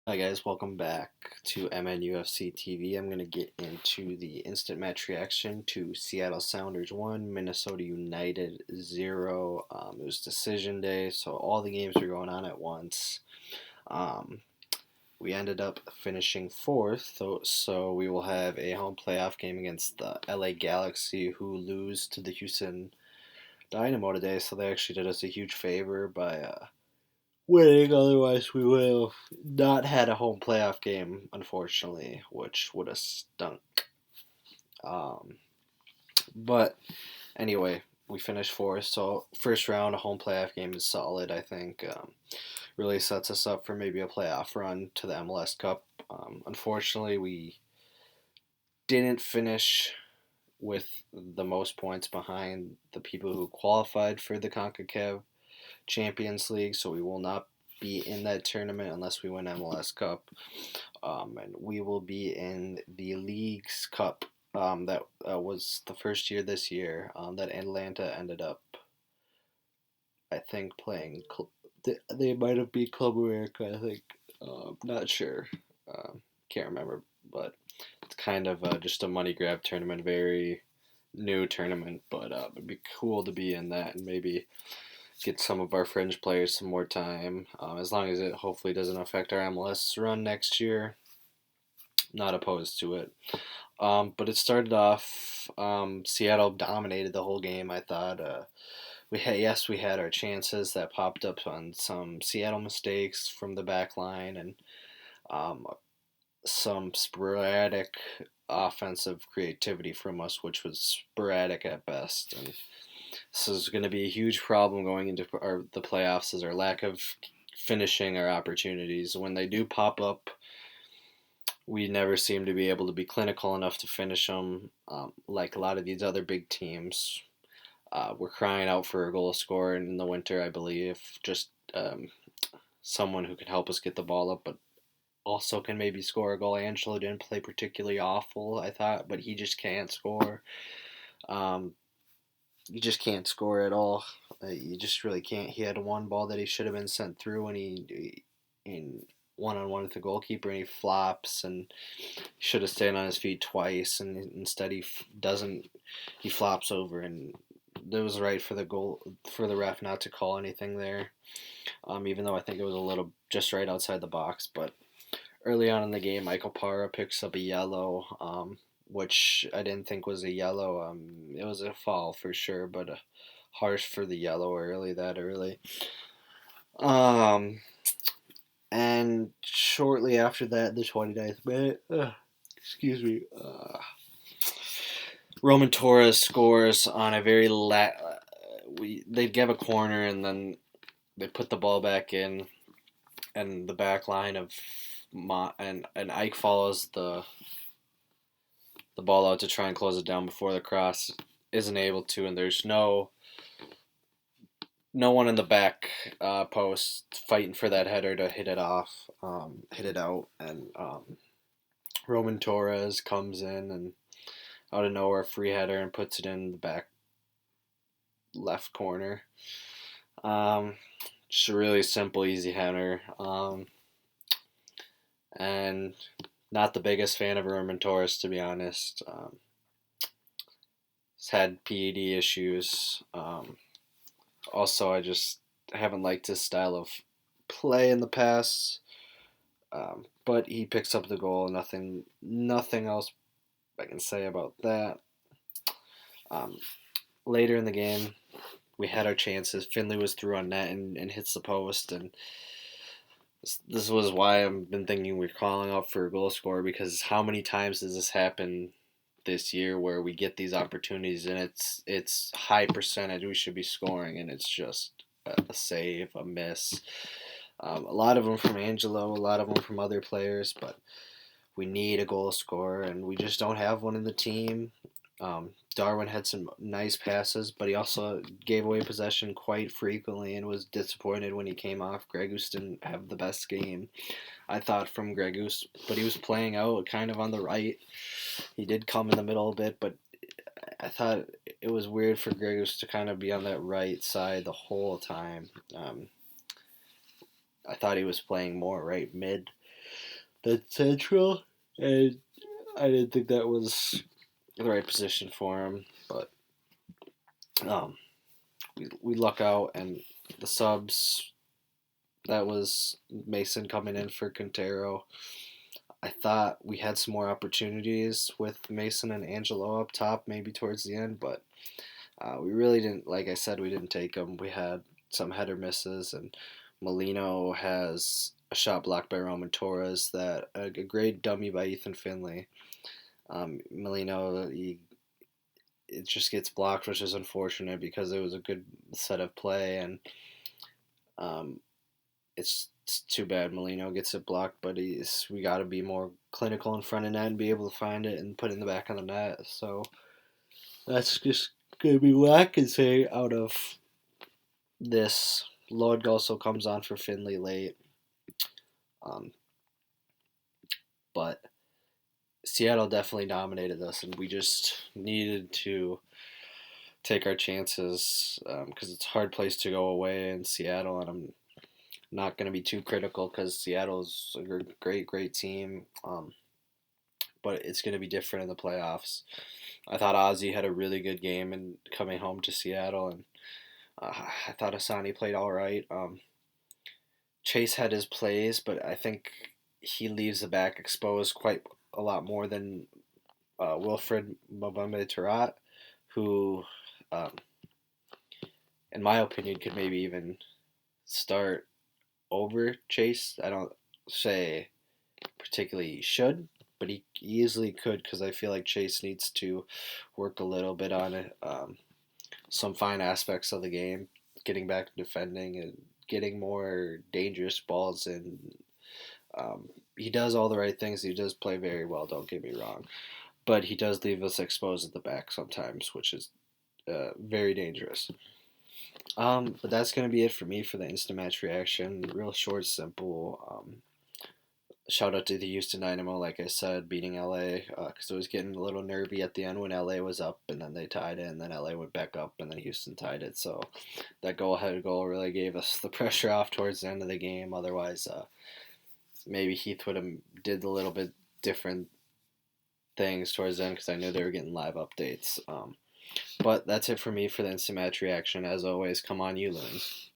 Hi guys, welcome back to MNUFC TV. I'm going to get into the instant match reaction to Seattle Sounders 1, Minnesota United 0. It was decision day, so all the games were going on at once. Um, we ended up finishing fourth, so we will have a home playoff game against the LA Galaxy, who lose to the Houston Dynamo today, so they actually did us a huge favor by winning. Otherwise, we would have not had a home playoff game, unfortunately, which would have stunk. Um, but anyway, we finished fourth, so first round, a home playoff game is solid. I think really sets us up for maybe a playoff run to the MLS Cup. Unfortunately, we didn't finish with the most points behind the people who qualified for the CONCACAF Champions League, so we will not be in that tournament unless we win MLS Cup. And we will be in the League's Cup. That was the first year this year that Atlanta ended up, I think, playing. They might have beat Club America, I think. Not sure. Can't remember. But it's kind of just a money grab tournament, very new tournament. But it'd be cool to be in that and maybe get some of our fringe players some more time. As long as it hopefully doesn't affect our MLS run next year. Not opposed to it. But it started off. Seattle dominated the whole game. I thought we had our chances that popped up on some Seattle mistakes from the back line and um, some sporadic offensive creativity from us, which was sporadic at best. And this is going to be a huge problem going into the playoffs. Is our lack of finishing our opportunities when they do pop up. We never seem to be able to be clinical enough to finish them, like a lot of these other big teams. We're crying out for a goal scorer in the winter, I believe. Just someone who can help us get the ball up, but also can maybe score a goal. Angelo didn't play particularly awful, I thought, but he just can't score. Um, you just can't score at all. You just really can't. He had one ball that he should have been sent through, and he in one on one with the goalkeeper, and he flops, and he should have stayed on his feet twice, and instead doesn't. He flops over, and it was right for the goal for the ref not to call anything there. Even though I think it was a little just right outside the box, but early on in the game, Michael Parra picks up a yellow. Which I didn't think was a yellow. It was a foul for sure, but harsh for the yellow early that early. Um, and shortly after that, the 29th minute, excuse me, Roman Torres scores on a very they give a corner and then they put the ball back in, and the back line of and Ike follows the ball out to try and close it down before the cross, isn't able to, and there's no one in the back post fighting for that header to hit it out, and Roman Torres comes in and out of nowhere free header and puts it in the back left corner. Um, just a really simple, easy header, and not the biggest fan of Roman Torres, to be honest. He's had PED issues. Also, I just haven't liked his style of play in the past. But he picks up the goal. Nothing else I can say about that. Um, Later in the game, we had our chances. Finley was through on net and hits the post. And this was why I've been thinking we're calling up for a goal scorer, because how many times does this happen this year where we get these opportunities and it's high percentage we should be scoring, and it's just a save, a miss. A lot of them from Angelo, a lot of them from other players, but we need a goal scorer, and we just don't have one in the team. Darwin had some nice passes, but he also gave away possession quite frequently and was disappointed when he came off. Gregus didn't have the best game, I thought, from Gregus, but he was playing out kind of on the right. He did come in the middle a bit, but I thought it was weird for Gregus to kind of be on that right side the whole time. I thought he was playing more right mid. dead central, and I didn't think that was the right position for him. But um, we luck out, and the subs, that was Mason coming in for Quintero. I thought we had some more opportunities with Mason and Angelo up top, maybe towards the end, but we really didn't. Like I said, we didn't take them. We had some header misses, and Molino has a shot blocked by Roman Torres, that a great dummy by Ethan Finley. Molino, it just gets blocked, which is unfortunate because it was a good set of play, and um, it's too bad Molino gets it blocked. But we got to be more clinical in front of net and be able to find it and put it in the back of the net. So that's just gonna be what I can say out of this. Lord also comes on for Finley late, um, but Seattle definitely dominated us, and we just needed to take our chances because it's a hard place to go away in Seattle, and I'm not going to be too critical because Seattle's a great team, but it's going to be different in the playoffs. I thought Ozzy had a really good game and coming home to Seattle, and I thought Asani played all right. Chase had his plays, but I think he leaves the back exposed quite a lot more than Wilfred Mbambe Tarat, who, um, in my opinion, could maybe even start over Chase. I don't say particularly should, but he easily could because I feel like Chase needs to work a little bit on it. Some fine aspects of the game, getting back to defending and getting more dangerous balls, and he does all the right things. He does play very well. Don't get me wrong, but he does leave us exposed at the back sometimes, which is very dangerous. But that's gonna be it for me for the instant match reaction. Real short, simple. Shout out to the Houston Dynamo, like I said, beating LA because it was getting a little nervy at the end when LA was up and then they tied it, and then LA went back up and then Houston tied it. So that go-ahead goal really gave us the pressure off towards the end of the game. Otherwise, maybe Heath would have did a little bit different things towards the end because I knew they were getting live updates. But that's it for me for the instant match reaction. As always, come on, you loons.